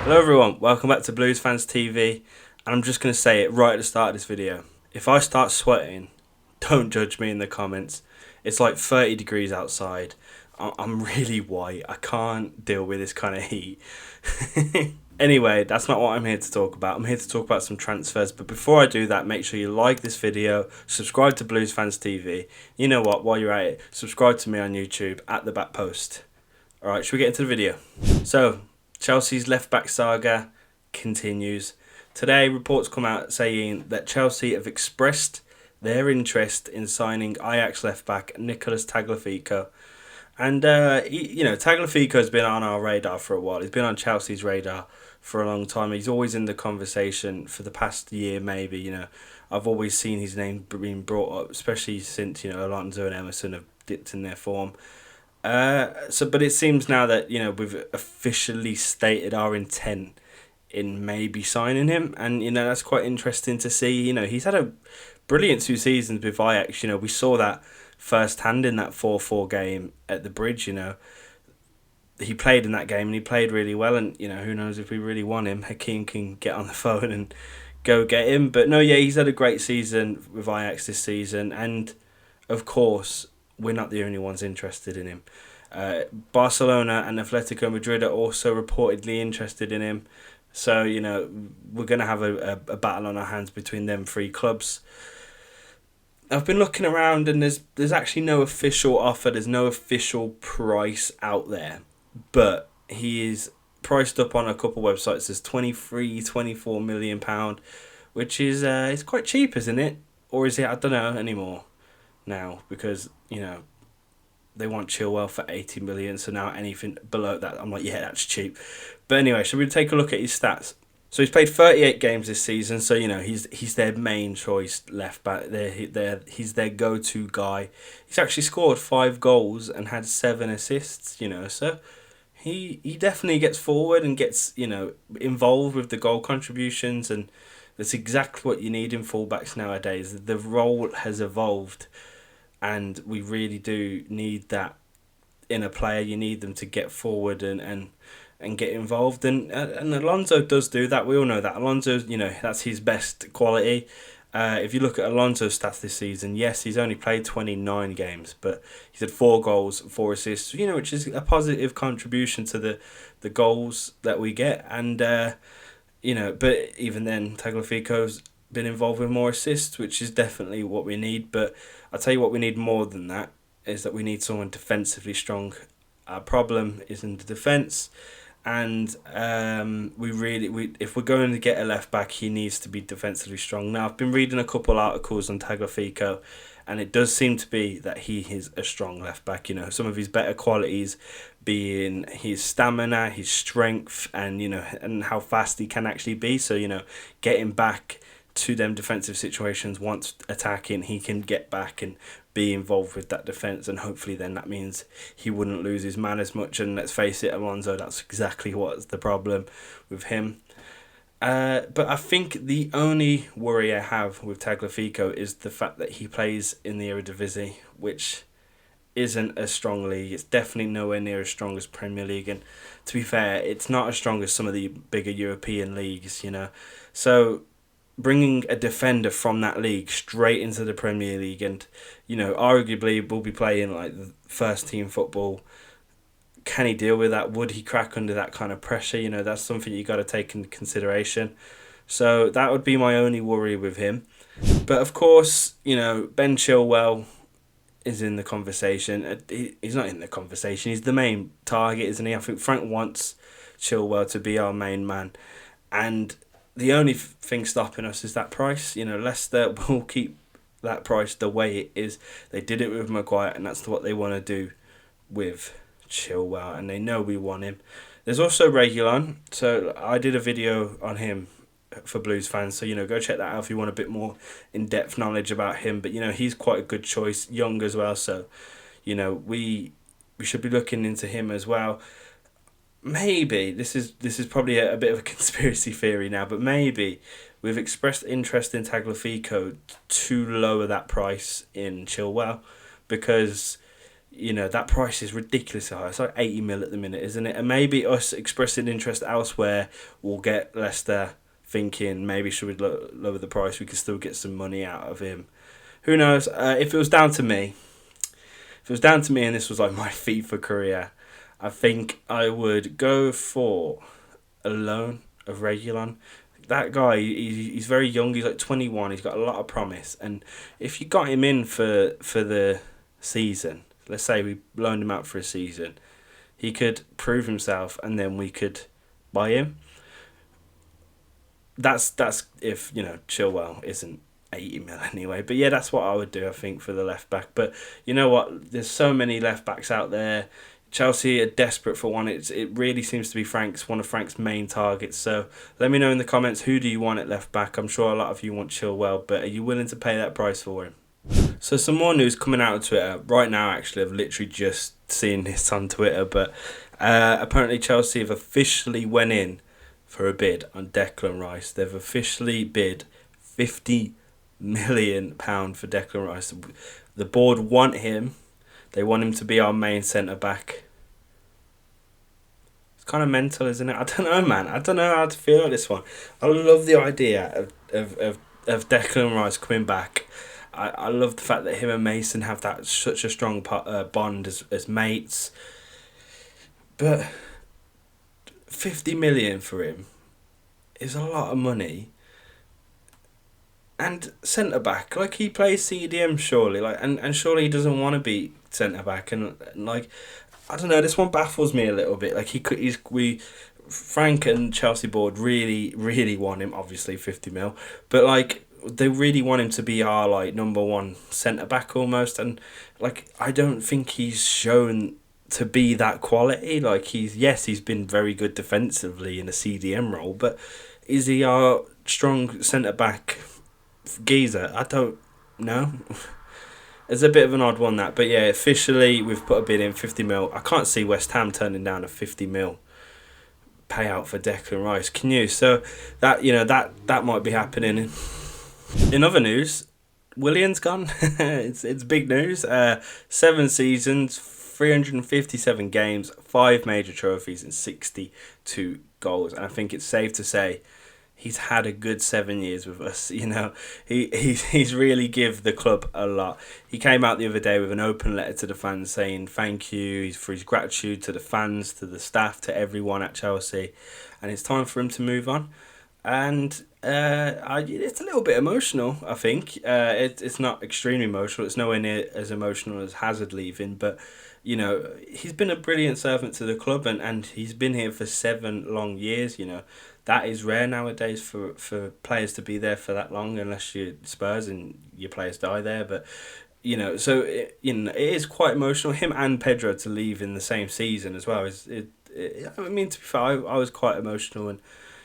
Hello everyone, welcome back to Blues Fans TV, and I'm just going to say it right at the start of this video. If I start sweating, don't judge me in the comments. It's like 30 degrees outside. I'm really white. I can't deal with this kind of heat. Anyway, that's not what I'm here to talk about. I'm here to talk about some transfers, but before I do that, make sure you like this video, subscribe to Blues Fans TV. You know what, while you're at it, subscribe to me on YouTube at the back post. Alright, should we get into the video? So, Chelsea's left-back saga continues. Today, reports come out saying that Chelsea have expressed their interest in signing Ajax left-back Nicolas Tagliafico. And, Tagliafico's been on our radar for a while. He's been on Chelsea's radar for a long time. He's always in the conversation for the past year, maybe. I've always seen his name being brought up, especially since, Alonso and Emerson have dipped in their form. But it seems now that we've officially stated our intent in maybe signing him, and that's quite interesting to see. He's had a brilliant 2 seasons with Ajax. We saw that firsthand in that 4-4 game at the Bridge. He played in that game and he played really well, and who knows if we really want him. Hakeem can get on the phone and go get him. But no, yeah, he's had a great season with Ajax this season, and of course we're not the only ones interested in him. Barcelona and Atletico Madrid are also reportedly interested in him. So, we're going to have a battle on our hands between them 3 clubs. I've been looking around and there's actually no official offer. There's no official price out there. But he is priced up on a couple websites as £24 million, which is it's quite cheap, isn't it? Or is it? I don't know anymore now, because they want Chilwell for 80 million, so now anything below that, I'm like, yeah, that's cheap. But anyway, should we take a look at his stats? So he's played 38 games this season, so he's their main choice left back. He's their go-to guy. He's actually scored 5 goals and had 7 assists. So he definitely gets forward and gets involved with the goal contributions, and that's exactly what you need in fullbacks nowadays. The role has evolved, and we really do need that in a player. You need them to get forward and get involved, and Alonso does do that. We all know that Alonso, that's his best quality. If you look at Alonso's stats this season, yes, he's only played 29 games, but he's had 4 goals, 4 assists, which is a positive contribution to the goals that we get. And but even then, Tagliafico's been involved with more assists, which is definitely what we need. But I'll tell you what we need more than that, is that we need someone defensively strong. Our problem is in the defence, and if we're going to get a left back, he needs to be defensively strong. Now, I've been reading a couple articles on Tagliafico, and it does seem to be that he is a strong left back. Some of his better qualities being his stamina, his strength, and and how fast he can actually be. So getting back to them defensive situations, once attacking, he can get back and be involved with that defence, and hopefully then that means he wouldn't lose his man as much. And let's face it, Alonso, that's exactly what's the problem with him. But I think the only worry I have with Tagliafico is the fact that he plays in the Eredivisie, which isn't a strong league. It's definitely nowhere near as strong as Premier League, and to be fair, it's not as strong as some of the bigger European leagues. So bringing a defender from that league straight into the Premier League, and arguably will be playing like the first team football, can he deal with that? Would he crack under that kind of pressure? That's something you got to take into consideration. So that would be my only worry with him. But of course, Ben Chilwell is in the conversation. He's not in the conversation. He's the main target, isn't he? I think Frank wants Chilwell to be our main man, and the only thing stopping us is that price. Leicester will keep that price the way it is. They did it with Maguire, and that's what they want to do with Chilwell, and they know we want him. There's also Reguilon. So I did a video on him for Blues fans, so go check that out if you want a bit more in-depth knowledge about him. But he's quite a good choice, young as well, so we should be looking into him as well. Maybe this is probably a bit of a conspiracy theory now, but maybe we've expressed interest in Tagliafico to lower that price in Chilwell, because that price is ridiculously high. It's like 80 mil at the minute, isn't it? And maybe us expressing interest elsewhere will get Leicester thinking maybe should we lower the price, we could still get some money out of him. Who knows? If it was down to me, and this was like my FIFA career, I think I would go for a loan of Regulon. That guy, he's very young. He's like 21. He's got a lot of promise, and if you got him in for the season, let's say we loaned him out for a season, he could prove himself, and then we could buy him. That's if Chilwell isn't 80 mil anyway. But yeah, that's what I would do, I think, for the left back. But you know what? There's so many left backs out there. Chelsea are desperate for one. It really seems to be one of Frank's main targets. So let me know in the comments, who do you want at left back? I'm sure a lot of you want Chilwell, but are you willing to pay that price for him? So some more news coming out of Twitter right now. Actually, I've literally just seen this on Twitter, but apparently Chelsea have officially went in for a bid on Declan Rice. They've officially bid £50 million for Declan Rice. The board want him. They want him to be our main centre back. It's kind of mental, isn't it? I don't know, man. I don't know how to feel at this one. I love the idea of Declan Rice coming back. I love the fact that him and Mason have such a strong bond as mates. But 50 million for him is a lot of money. And centre back, like, he plays CDM surely, like, and surely he doesn't want to be centre back, and like, I don't know, this one baffles me a little bit. Like, Frank and Chelsea board really want him, obviously 50 mil, but like, they really want him to be our like number one centre back almost, and like, I don't think he's shown to be that quality. Like, he's been very good defensively in a CDM role, but is he our strong centre back geezer? I don't know. It's a bit of an odd one, that, but yeah, officially we've put a bid in 50 mil. I can't see West Ham turning down a 50 mil payout for Declan Rice. Can you? So that that might be happening. In other news, Willian's gone. it's big news. 7 seasons, 357 games, 5 major trophies, and 62 goals. And I think it's safe to say he's had a good 7 years with us. He's really give the club a lot. He came out the other day with an open letter to the fans saying thank you for his gratitude to the fans, to the staff, to everyone at Chelsea, and it's time for him to move on. And it's a little bit emotional, I think. It's not extremely emotional. It's nowhere near as emotional as Hazard leaving, but he's been a brilliant servant to the club, and he's been here for 7 long years. That is rare nowadays for players to be there for that long, unless you're Spurs and your players die there. But so it is quite emotional. Him and Pedro to leave in the same season as well to be fair, I was quite emotional, and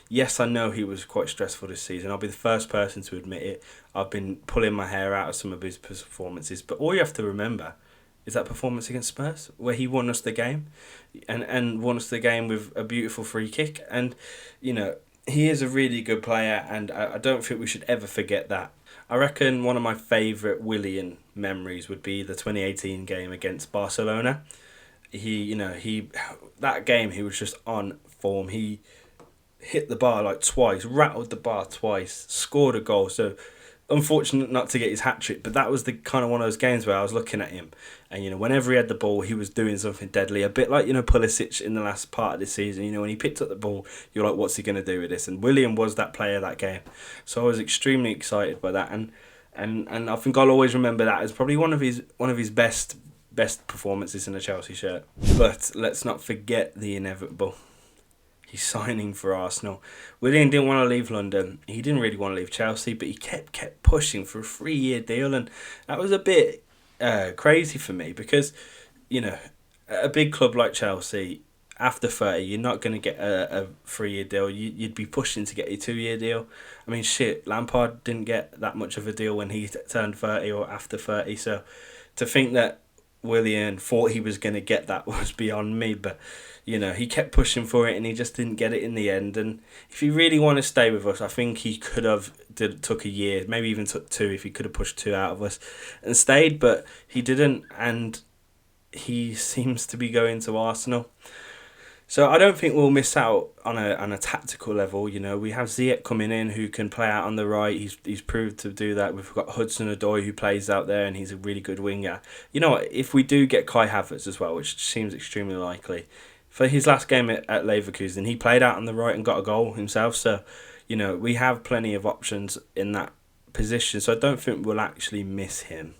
yes, I know he was quite stressful this season. I'll be the first person to admit it. I've been pulling my hair out of some of his performances, but all you have to remember is that performance against Spurs, where he won us the game, and won us the game with a beautiful free kick. And he is a really good player, and I don't think we should ever forget that. I reckon one of my favourite Willian memories would be the 2018 game against Barcelona. That game he was just on form. He hit the bar like twice, rattled the bar twice, scored a goal. So unfortunate not to get his hat-trick, but that was the kind of one of those games where I was looking at him, and whenever he had the ball, he was doing something deadly, a bit like Pulisic in the last part of the season. When he picked up the ball, you're like, what's he going to do with this? And Willian was that player that game, so I was extremely excited by that, and I think I'll always remember that as probably one of his best performances in a Chelsea shirt. But let's not forget the inevitable. He's signing for Arsenal. Willian didn't want to leave London. He didn't really want to leave Chelsea, but he kept pushing for a 3-year deal, and that was a bit crazy for me because, a big club like Chelsea, after 30, you're not going to get a 3-year deal. You'd be pushing to get a 2-year deal. I mean, shit, Lampard didn't get that much of a deal when he turned 30 or after 30, so to think that Willian thought he was going to get that was beyond me, but he kept pushing for it and he just didn't get it in the end. And if he really wanted to stay with us, I think he could have took a year, maybe even took 2 if he could have pushed 2 out of us and stayed, but he didn't. And he seems to be going to Arsenal. So I don't think we'll miss out on a tactical level. You know, we have Ziyech coming in who can play out on the right. He's proved to do that. We've got Hudson-Odoi who plays out there and he's a really good winger. You know what? If we do get Kai Havertz as well, which seems extremely likely, for his last game at Leverkusen, he played out on the right and got a goal himself. So, you know, we have plenty of options in that position. So I don't think we'll actually miss him.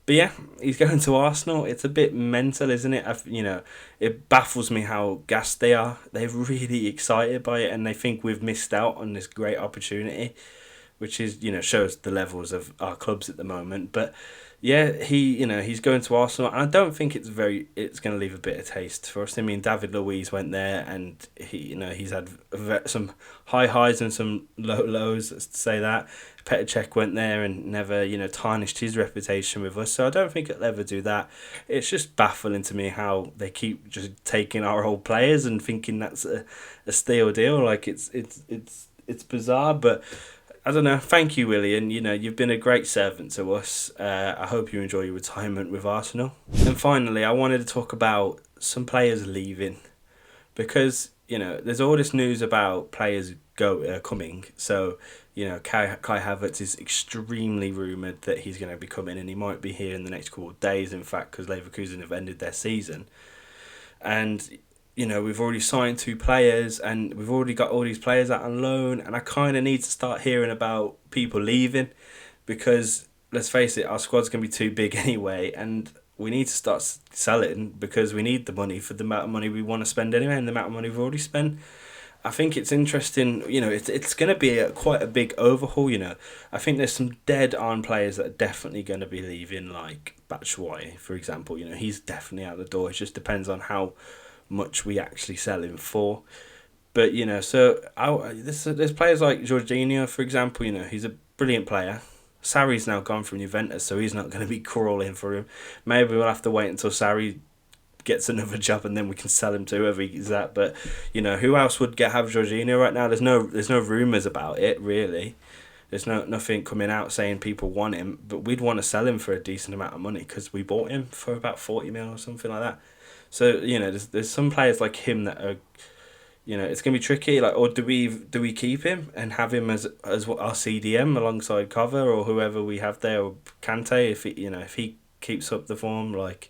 But yeah, he's going to Arsenal. It's a bit mental, isn't it? You know, it baffles me how gassed they are. They're really excited by it and they think we've missed out on this great opportunity, which is, you know, shows the levels of our clubs at the moment. But yeah, he's going to Arsenal, and I don't think it's going to leave a bitter taste for us. I mean, David Luiz went there, and he's had some high highs and some low lows. Let's say that. Petr Cech went there and never, tarnished his reputation with us. So I don't think it'll ever do that. It's just baffling to me how they keep just taking our old players and thinking that's a steal deal. Like it's bizarre, but. I don't know. Thank you, Willian. You've been a great servant to us. I hope you enjoy your retirement with Arsenal. And finally, I wanted to talk about some players leaving, because there's all this news about players coming. So Kai Havertz is extremely rumoured that he's going to be coming, and he might be here in the next couple of days. In fact, because Leverkusen have ended their season, and. We've already signed 2 players and we've already got all these players out on loan, and I kind of need to start hearing about people leaving, because let's face it, our squad's going to be too big anyway, and we need to start selling because we need the money for the amount of money we want to spend anyway, and the amount of money we've already spent. I think it's interesting, it's going to be quite a big overhaul, I think there's some dead-on players that are definitely going to be leaving, like Batshuayi, for example. He's definitely out the door. It just depends on how much we actually sell him for. But there's players like Jorginho, for example. He's a brilliant player. Sarri's now gone from Juventus, so he's not going to be crawling for him. Maybe we'll have to wait until Sarri gets another job and then we can sell him to whoever he's at. But who else would have Jorginho right now? There's no rumours about it, really. There's nothing coming out saying people want him, but we'd want to sell him for a decent amount of money because we bought him for about 40 mil or something like that. So there's some players like him that are, it's gonna be tricky. Like, or do we keep him and have him as our CDM alongside Cover or whoever we have there, or Kante if he keeps up the form, like,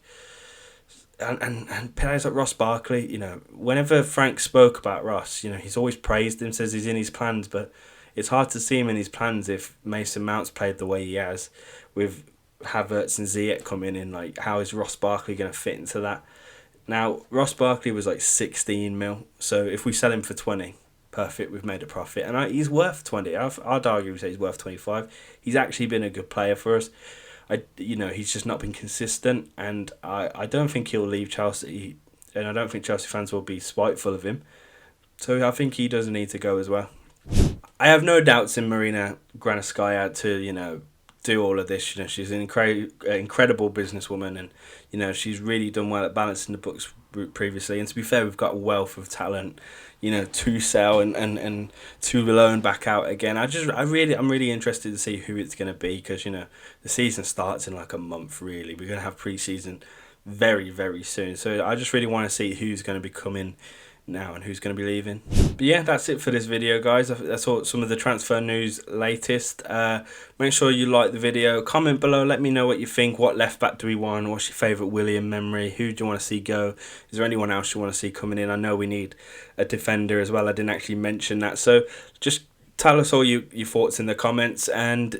and players like Ross Barkley. Whenever Frank spoke about Ross, he's always praised him, says he's in his plans, but it's hard to see him in his plans if Mason Mount's played the way he has with Havertz and Ziyech coming in. Like, how is Ross Barkley gonna fit into that? Now, Ross Barkley was like 16 mil, so if we sell him for 20, perfect, we've made a profit. And he's worth 20. I'd argue say he's worth 25. He's actually been a good player for us. He's just not been consistent, and I don't think he'll leave Chelsea, and I don't think Chelsea fans will be spiteful of him. So I think he does need to go as well. I have no doubts in Marina Granovskaya to, do all of this. She's an incredible businesswoman, and she's really done well at balancing the books previously. And to be fair, we've got a wealth of talent, to sell and to loan back out again. I'm really interested to see who it's going to be, because the season starts in like a month. Really, we're going to have pre-season very, very soon. So I just really want to see who's going to be coming now and who's going to be leaving. But yeah, that's it for this video, guys. That's all, some of the transfer news latest. Make sure you like the video, comment below, let me know what you think. What left back do we want? What's your favourite Willian memory? Who do you want to see go? Is there anyone else you want to see coming in? I know we need a defender as well. I didn't actually mention that, so just tell us all your thoughts in the comments, and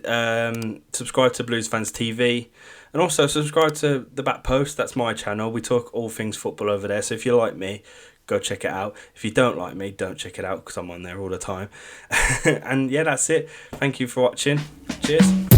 subscribe to Blues Fans TV, and also subscribe to The Back Post. That's my channel. We talk all things football over there, so if you like me, go check it out. If you don't like me, don't check it out, because I'm on there all the time. And yeah, that's it. Thank you for watching. Cheers.